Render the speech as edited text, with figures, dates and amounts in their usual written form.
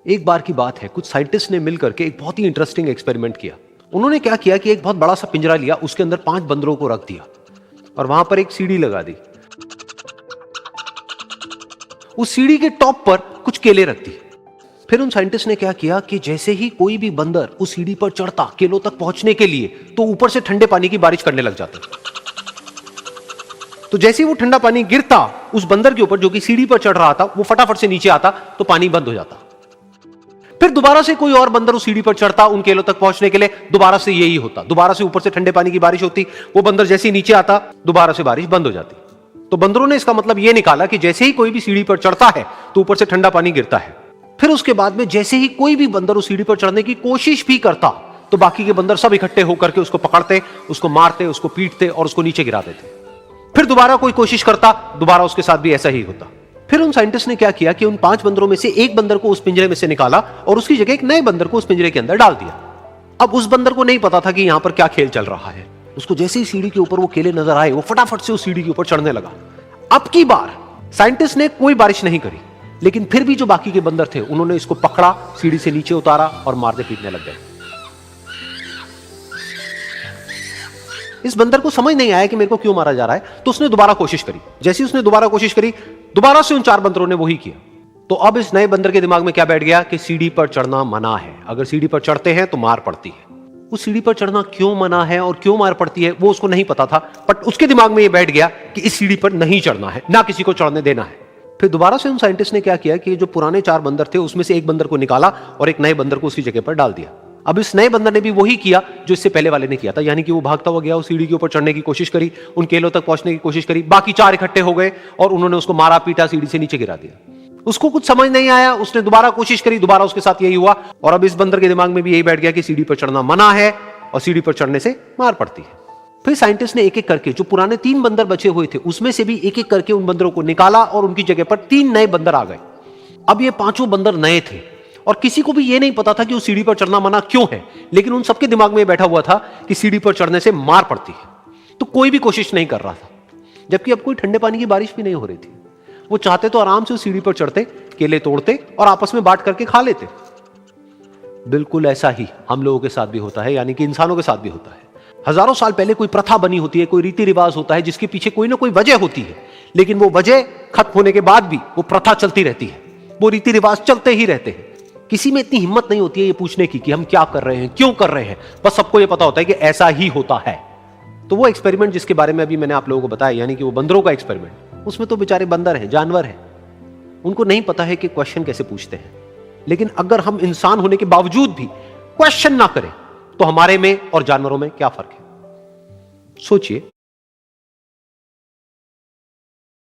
एक बार की बात है, कुछ साइंटिस्ट ने मिलकर के एक बहुत ही इंटरेस्टिंग एक्सपेरिमेंट किया। उन्होंने क्या किया कि एक बहुत बड़ा सा पिंजरा लिया, उसके अंदर 5 बंदरों को रख दिया और वहां पर एक सीढ़ी लगा दी। उस सीढ़ी के टॉप पर कुछ केले रख दी। फिर उन साइंटिस्ट ने क्या किया कि जैसे ही कोई भी बंदर उस सीढ़ी पर चढ़ता केलों तक पहुंचने के लिए, तो ऊपर से ठंडे पानी की बारिश करने लग जाता। तो जैसे ही वो ठंडा पानी गिरता उस बंदर के ऊपर जो कि सीढ़ी पर चढ़ रहा था, वो फटाफट से नीचे आता तो पानी बंद हो जाता। फिर दोबारा से कोई और बंदर उस सीढ़ी पर चढ़ता उन केलों तक पहुंचने के लिए, दोबारा से यही होता। दोबारा से ऊपर से ठंडे पानी की बारिश होती, वो बंदर जैसे ही नीचे आता दोबारा से बारिश बंद हो जाती। तो बंदरों ने इसका मतलब यह निकाला कि जैसे ही कोई भी सीढ़ी पर चढ़ता है तो ऊपर से ठंडा पानी गिरता है। फिर उसके बाद में जैसे ही कोई भी बंदर उस सीढ़ी पर चढ़ने की कोशिश भी करता तो बाकी के बंदर सब इकट्ठे होकर के उसको पकड़ते, उसको मारते, उसको पीटते और उसको नीचे गिरा देते। फिर दोबारा कोई कोशिश करता, दोबारा उसके साथ भी ऐसा ही होता। फिर उन साइंटिस्ट ने क्या किया कि उन 5 बंदरों में से एक बंदर को उस पिंजरे में से निकाला और उसकी जगह एक नए बंदर को उस पिंजरे के अंदर डाल दिया। अब उस बंदर को नहीं पता था कि यहां पर क्या खेल चल रहा है। उसको जैसे ही सीढ़ी के ऊपर वो केले नजर आए, वो फटाफट से उस सीढ़ी के ऊपर चढ़ने लगा। अब की बार साइंटिस्ट ने कोई बारिश नहीं करी, लेकिन फिर भी जो बाकी के बंदर थे उन्होंने इसको पकड़ा, सीढ़ी से नीचे उतारा और मारने पीटने लग गए। इस बंदर को समझ नहीं आया कि मेरे को क्यों मारा जा रहा है, तो उसने दोबारा कोशिश करी। जैसे ही उसने दोबारा कोशिश करी, दोबारा से उन 4 बंदरों ने वही किया। तो अब इस नए बंदर के दिमाग में क्या बैठ गया कि सीढ़ी पर चढ़ना मना है, अगर सीढ़ी पर चढ़ते हैं तो मार पड़ती है। उस सीढ़ी पर चढ़ना क्यों मना है और क्यों मार पड़ती है वो उसको नहीं पता था, बट उसके दिमाग में यह बैठ गया कि इस सीढ़ी पर नहीं चढ़ना है, ना किसी को चढ़ने देना है। फिर दोबारा से उन साइंटिस्ट ने क्या किया कि जो पुराने 4 बंदर थे उसमें से एक बंदर को निकाला और एक नए बंदर को उसकी जगह पर डाल दिया। अब इस नए बंदर ने भी वही किया जो इससे पहले वाले ने किया था, यानी कि वो भागता हुआ गया, उस सीढ़ी के ऊपर चढ़ने की कोशिश करी, उन केलों तक पहुंचने की कोशिश करी। बाकी 4 इकट्ठे हो गए और उन्होंने उसको मारा पीटा, सीढ़ी से नीचे गिरा दिया। उसको कुछ समझ नहीं आया, उसने दोबारा कोशिश करी, दोबारा उसके साथ यही हुआ। और अब इस बंदर के दिमाग में भी यही बैठ गया कि सीढ़ी पर चढ़ना मना है और सीढ़ी पर चढ़ने से मार पड़ती है। फिर साइंटिस्ट ने एक एक करके जो पुराने 3 बंदर बचे हुए थे उसमें से भी एक एक करके उन बंदरों को निकाला और उनकी जगह पर 3 नए बंदर आ गए। अब ये 5 बंदर नए थे और किसी को भी ये नहीं पता था कि उस सीढ़ी पर चढ़ना मना क्यों है, लेकिन उन सबके दिमाग में बैठा हुआ था कि सीढ़ी पर चढ़ने से मार पड़ती है। तो कोई भी कोशिश नहीं कर रहा था, जबकि अब कोई ठंडे पानी की बारिश भी नहीं हो रही थी। वो चाहते तो आराम से उस सीढ़ी पर चढ़ते, केले तोड़ते और आपस में बांट करके खा लेते। बिल्कुल ऐसा ही हम लोगों के साथ भी होता है, यानी कि इंसानों के साथ भी होता है। हजारों साल पहले कोई प्रथा बनी होती है, कोई रीति रिवाज होता है जिसके पीछे कोई ना कोई वजह होती है, लेकिन वो वजह खत्म होने के बाद भी वो प्रथा चलती रहती है, वो रीति रिवाज चलते ही रहते हैं। किसी में इतनी हिम्मत नहीं होती है ये पूछने की कि हम क्या कर रहे हैं, क्यों कर रहे हैं, बस सबको ये पता होता है कि ऐसा ही होता है। तो वो एक्सपेरिमेंट जिसके बारे में अभी मैंने आप लोगों को बताया, यानी कि वो बंदरों का एक्सपेरिमेंट, उसमें तो बेचारे बंदर हैं, जानवर हैं, उनको नहीं पता है कि क्वेश्चन कैसे पूछते हैं। लेकिन अगर हम इंसान होने के बावजूद भी क्वेश्चन ना करें तो हमारे में और जानवरों में क्या फर्क है, सोचिए।